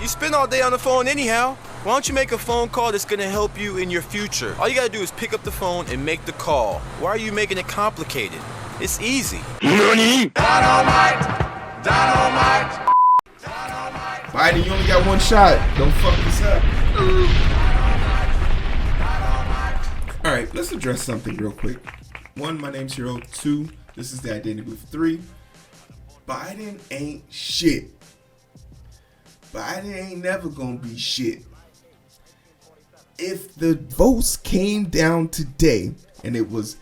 You spend all day on the phone anyhow. Why don't you make a phone call that's gonna help you in your future? All you gotta do is pick up the phone and make the call. Why are you making it complicated? It's easy. NANI? Biden, you only got one shot. Don't fuck this up. Alright, let's address something real quick. 1, my name's Hero. 2, this is the Identity Booth. 3, Biden ain't shit. Biden ain't never gonna be shit. If the votes came down today and it was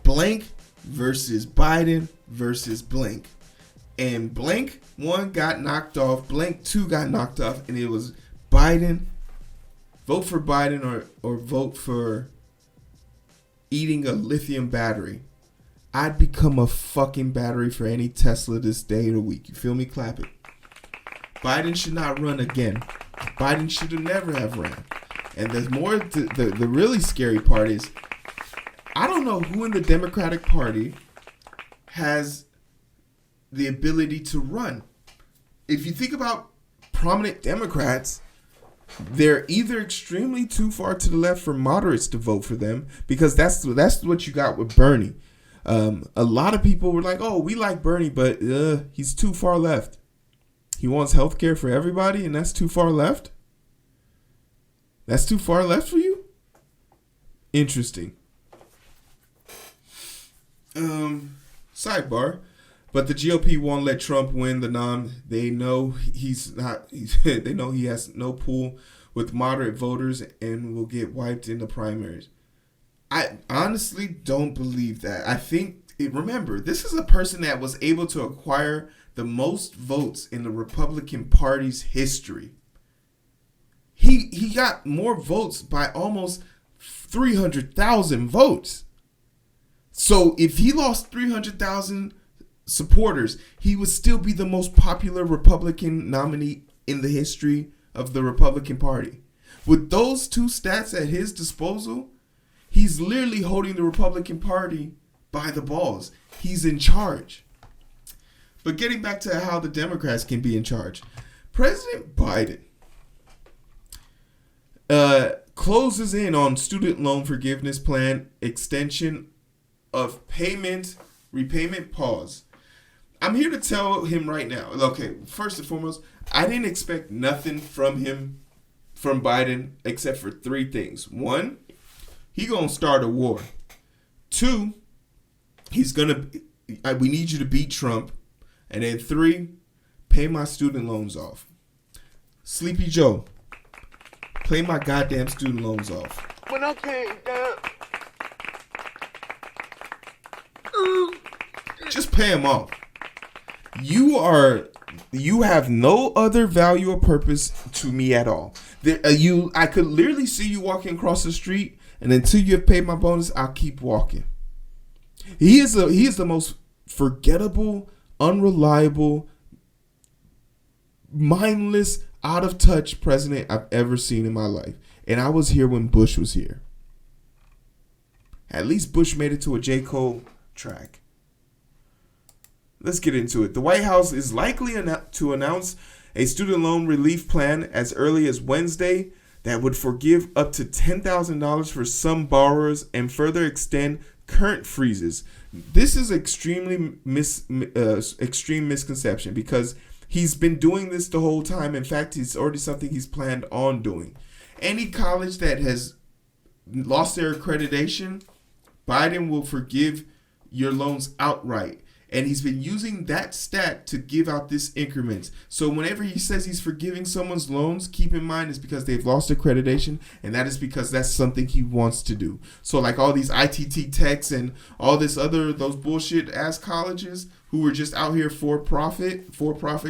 blank versus Biden versus blank, and blank 1 got knocked off, blank 2 got knocked off, and it was Biden, vote for Biden or vote for eating a lithium battery, I'd become a fucking battery for any Tesla this day of the week. You feel me? Clap it. Biden should not run again. Biden should have never have ran. And there's more. The really scary part is, I don't know who in the Democratic Party has the ability to run. If you think about prominent Democrats, they're either extremely too far to the left for moderates to vote for them, because that's what you got with Bernie. A lot of people were like, oh, we like Bernie, but he's too far left. He wants healthcare for everybody, and that's too far left? That's too far left for you? Interesting. Sidebar. But the GOP won't let Trump win the nom. They know they know he has no pull with moderate voters and will get wiped in the primaries. I honestly don't believe that. I think, remember, this is a person that was able to acquire the most votes in the Republican Party's history. He got more votes by almost 300,000 votes. So if he lost 300,000 supporters, he would still be the most popular Republican nominee in the history of the Republican Party. With those 2 stats at his disposal, he's literally holding the Republican Party by the balls. He's in charge. But getting back to how the Democrats can be in charge, President Biden closes in on student loan forgiveness plan extension of repayment pause. I'm here to tell him right now. Okay, first and foremost, I didn't expect nothing from Biden, except for 3 things. 1, he gonna start a war. 2, we need you to beat Trump. And then 3, pay my student loans off. Sleepy Joe, pay my goddamn student loans off. When I came down. Just pay them off. You have no other value or purpose to me at all. I could literally see you walking across the street, and until you have paid my bonus, I'll keep walking. He is the most forgettable, unreliable, mindless, out of touch president I've ever seen in my life. And I was here when Bush was here. At least Bush made it to a J. Cole track. Let's get into it. The White House is likely to announce a student loan relief plan as early as Wednesday that would forgive up to $10,000 for some borrowers and further extend current freezes. This is extreme misconception, because he's been doing this the whole time. In fact, it's already something he's planned on doing. Any college that has lost their accreditation, Biden will forgive your loans outright. And he's been using that stat to give out this increments. So whenever he says he's forgiving someone's loans, keep in mind it's because they've lost accreditation, and that is because that's something he wants to do. So like all these ITT techs and all those bullshit ass colleges who were just out here for profit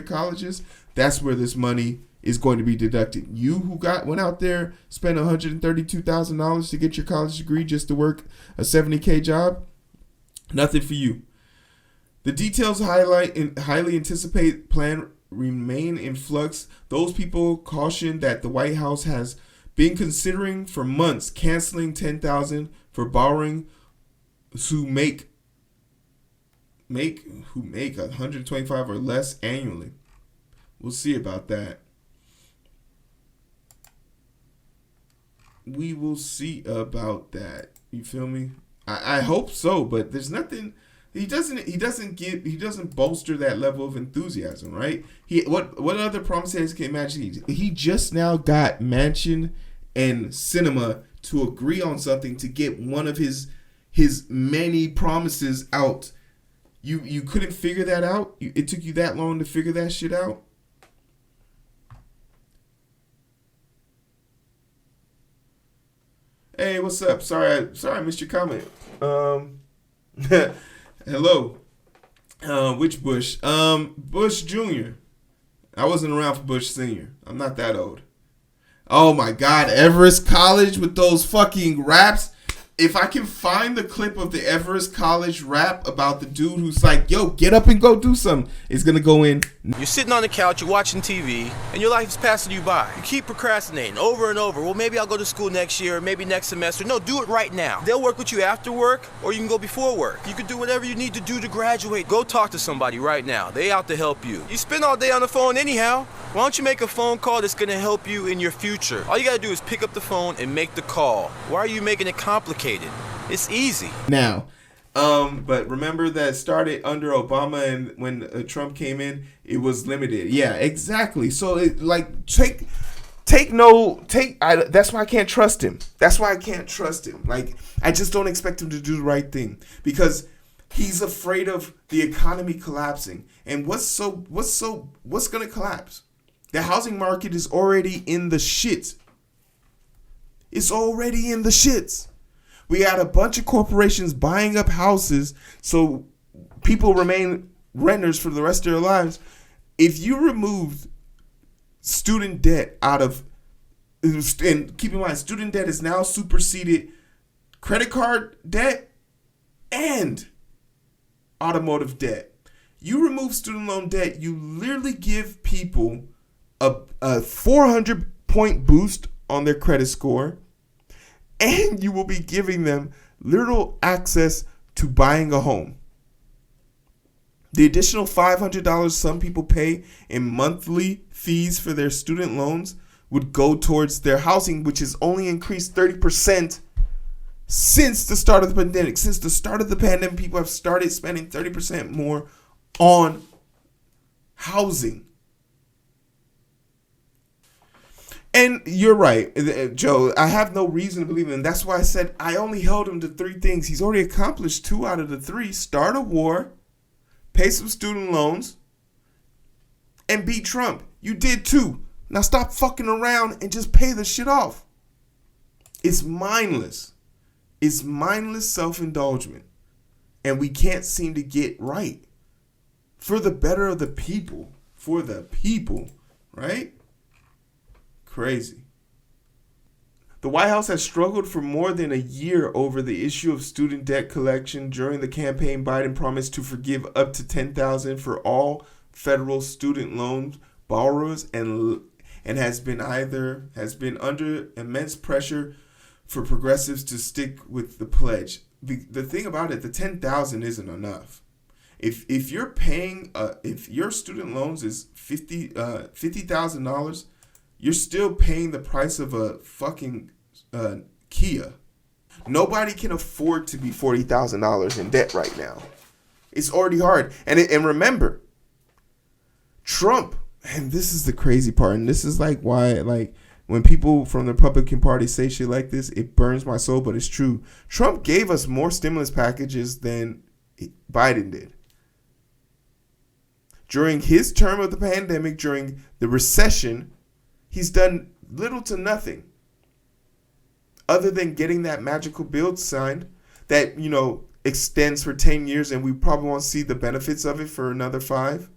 colleges, that's where this money is going to be deducted. You who went out there, spent $132,000 to get your college degree just to work a $70K job, nothing for you. The details highly anticipate plan remain in flux. Those people caution that the White House has been considering for months canceling $10,000 for borrowing who make $125 or less annually. We'll see about that. we will see about that. You feel me? I hope so, but there's nothing. He doesn't bolster that level of enthusiasm, right? What other promises can Manchin? He just now got Manchin and Cinema to agree on something to get one of his many promises out. You couldn't figure that out? It took you that long to figure that shit out? Hey, what's up? Sorry I missed your comment. Hello. Which Bush? Bush Jr. I wasn't around for Bush Sr. I'm not that old. Oh my God, Everest College with those fucking raps. If I can find the clip of the Everest College rap about the dude who's like, yo, get up and go do something, it's gonna go in. You're sitting on the couch, you're watching TV, and your life is passing you by. You keep procrastinating over and over. Well, maybe I'll go to school next year, maybe next semester. No, do it right now. They'll work with you after work, or you can go before work. You can do whatever you need to do to graduate. Go talk to somebody right now. They out to help you. You spend all day on the phone anyhow. Why don't you make a phone call that's gonna help you in your future? All you gotta do is pick up the phone and make the call. Why are you making it complicated? It's easy. Now, but remember that started under Obama, and when Trump came in, it was limited. Yeah, exactly. So that's why I can't trust him. That's why I can't trust him. Like, I just don't expect him to do the right thing because he's afraid of the economy collapsing. And what's gonna collapse? The housing market is already in the shit. It's already in the shits. We had a bunch of corporations buying up houses so people remain renters for the rest of their lives. If you removed student debt out of, and keep in mind, student debt is now superseded credit card debt and automotive debt. You remove student loan debt, you literally give people a 400-point boost on their credit score, and you will be giving them little access to buying a home. The additional $500 some people pay in monthly fees for their student loans would go towards their housing, which has only increased 30% since the start of the pandemic. Since the start of the pandemic, people have started spending 30% more on housing. And you're right, Joe. I have no reason to believe him. That's why I said I only held him to 3 things. He's already accomplished 2 out of the 3. Start a war, pay some student loans, and beat Trump. You did 2. Now stop fucking around and just pay the shit off. It's mindless. It's mindless self-indulgence. And we can't seem to get right. For the better of the people. For the people. Right? Crazy. The White House has struggled for more than a year over the issue of student debt collection. During the campaign, Biden promised to forgive up to $10,000 for all federal student loan borrowers and has been under immense pressure for progressives to stick with the pledge. The thing about it, the $10,000 isn't enough. If you're paying if your student loans is $50,000, you're still paying the price of a fucking Kia. Nobody can afford to be $40,000 in debt right now. It's already hard. And remember, Trump, and this is the crazy part, and this is like why, like, when people from the Republican Party say shit like this, it burns my soul, but it's true. Trump gave us more stimulus packages than Biden did. During his term of the pandemic, during the recession, he's done little to nothing other than getting that magical bill signed that, extends for 10 years, and we probably won't see the benefits of it for another 5.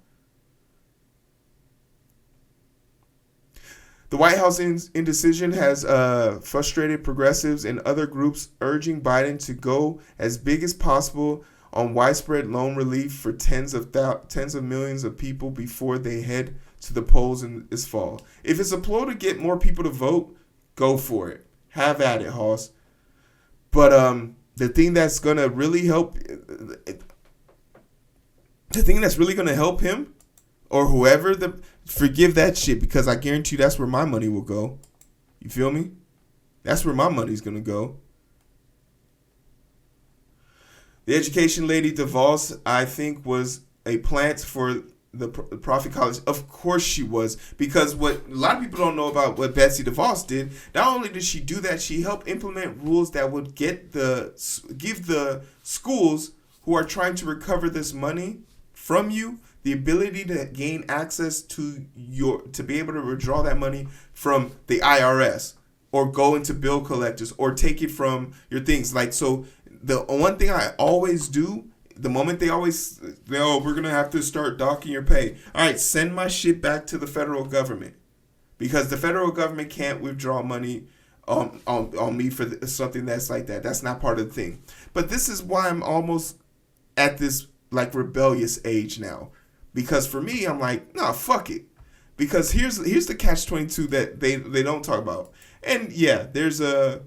The White House indecision has frustrated progressives and other groups, urging Biden to go as big as possible on widespread loan relief for tens of millions of people before they head to the polls in this fall. If it's a ploy to get more people to vote, go for it. Have at it, Hoss. But the thing that's gonna really help him, or whoever, forgive that shit, because I guarantee you that's where my money will go. You feel me? That's where my money's going to go. The education lady DeVos, I think, was a plant for the Prophet College. Of course she was, because what a lot of people don't know about what Betsy DeVos did, not only did she do that, she helped implement rules that would give the schools who are trying to recover this money from you the ability to gain access to be able to withdraw that money from the IRS or go into bill collectors or take it from your things. Like, so the one thing I always do, the moment they always, we're going to have to start docking your pay. All right, send my shit back to the federal government, because the federal government can't withdraw money on me for something that's like that. That's not part of the thing. But this is why I'm almost at this like rebellious age now. Because for me, I'm like, nah, fuck it. Because here's the catch-22 that they don't talk about. And yeah, there's a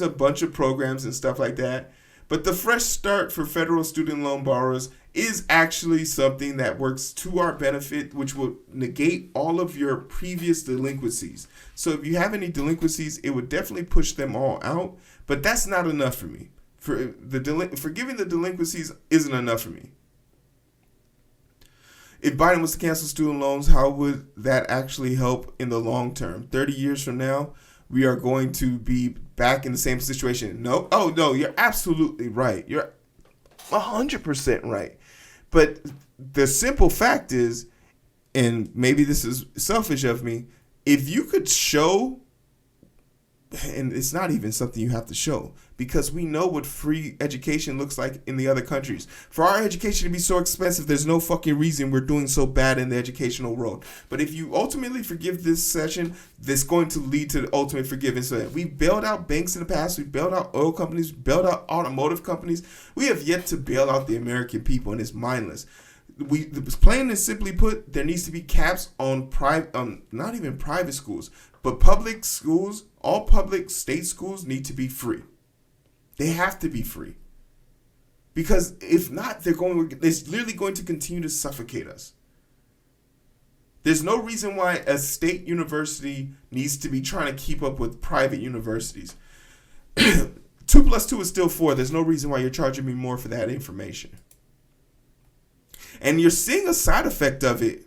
bunch of programs and stuff like that. But the Fresh Start for federal student loan borrowers is actually something that works to our benefit, which will negate all of your previous delinquencies. So if you have any delinquencies, it would definitely push them all out. But that's not enough for me. Forgiving the delinquencies isn't enough for me. If Biden was to cancel student loans, how would that actually help in the long term? 30 years from now, we are going to be back in the same situation. No. Oh, no, you're absolutely right. You're 100% right. But the simple fact is, and maybe this is selfish of me, if you could show, and it's not even something you have to show, because we know what free education looks like in the other countries. For our education to be so expensive, there's no fucking reason we're doing so bad in the educational world. But if you ultimately forgive this session, that's going to lead to the ultimate forgiveness. So we bailed out banks in the past. We bailed out oil companies. We bailed out automotive companies. We have yet to bail out the American people, and it's mindless. Plain and simply put, there needs to be caps on not even private schools, but public schools. All public state schools need to be free. They have to be free. Because if not, they're literally going to continue to suffocate us. There's no reason why a state university needs to be trying to keep up with private universities. 2 + 2 is still 4. There's no reason why you're charging me more for that information. And you're seeing a side effect of it.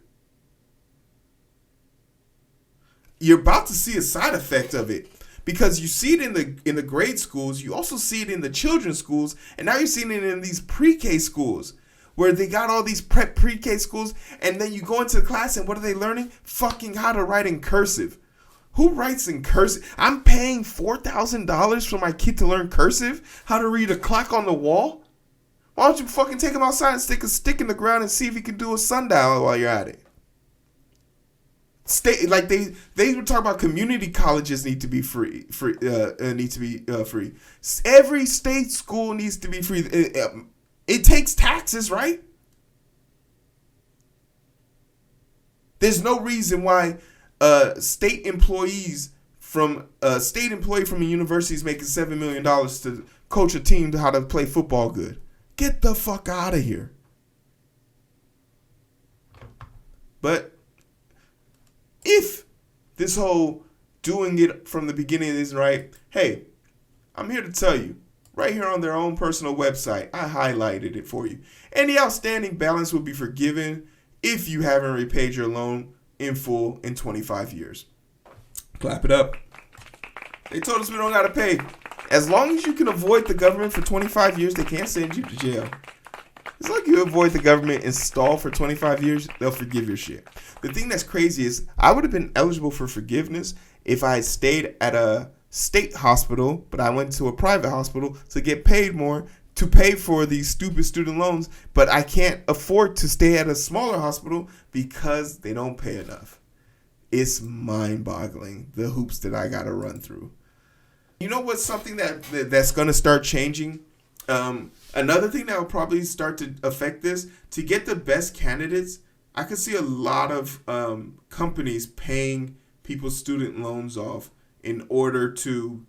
You're about to see a side effect of it. Because you see it in the grade schools, you also see it in the children's schools, and now you're seeing it in these pre-K schools, where they got all these pre-K schools, and then you go into the class, and what are they learning? Fucking how to write in cursive. Who writes in cursive? I'm paying $4,000 for my kid to learn cursive? How to read a clock on the wall? Why don't you fucking take him outside and stick a stick in the ground and see if he can do a sundial while you're at it? State, like they were talking about community colleges need to be free. Every state school needs to be free. It takes taxes, right? There's no reason why state employee from a university is making $7 million to coach a team to how to play football good. Get the fuck out of here. But if this whole doing it from the beginning isn't right, hey, I'm here to tell you, right here on their own personal website, I highlighted it for you. Any outstanding balance will be forgiven if you haven't repaid your loan in full in 25 years. Clap it up. They told us we don't got to pay. As long as you can avoid the government for 25 years, they can't send you to jail. As long as you avoid the government and stall for 25 years, they'll forgive your shit. The thing that's crazy is I would have been eligible for forgiveness if I had stayed at a state hospital, but I went to a private hospital to get paid more to pay for these stupid student loans, but I can't afford to stay at a smaller hospital because they don't pay enough. It's mind-boggling, the hoops that I got to run through. You know what's something that's going to start changing? Another thing that will probably start to affect this, to get the best candidates, I could see a lot of companies paying people's student loans off in order to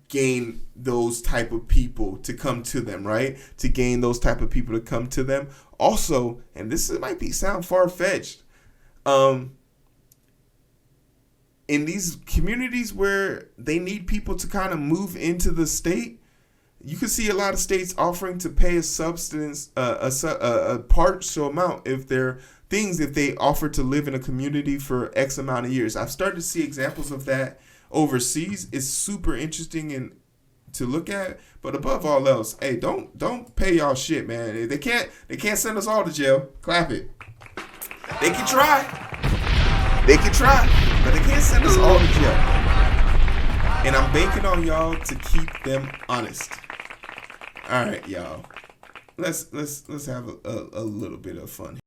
gain those type of people to come to them, right? To gain those type of people to come to them. Also, and this might sound far-fetched, in these communities where they need people to kind of move into the state, you can see a lot of states offering to pay a substance, a partial amount if they offer to live in a community for X amount of years. I've started to see examples of that overseas. It's super interesting and to look at. But above all else, hey, don't pay y'all shit, man. They can't send us all to jail. Clap it. They can try. But they can't send us all to jail. And I'm banking on y'all to keep them honest. All right, y'all. Let's have a little bit of fun.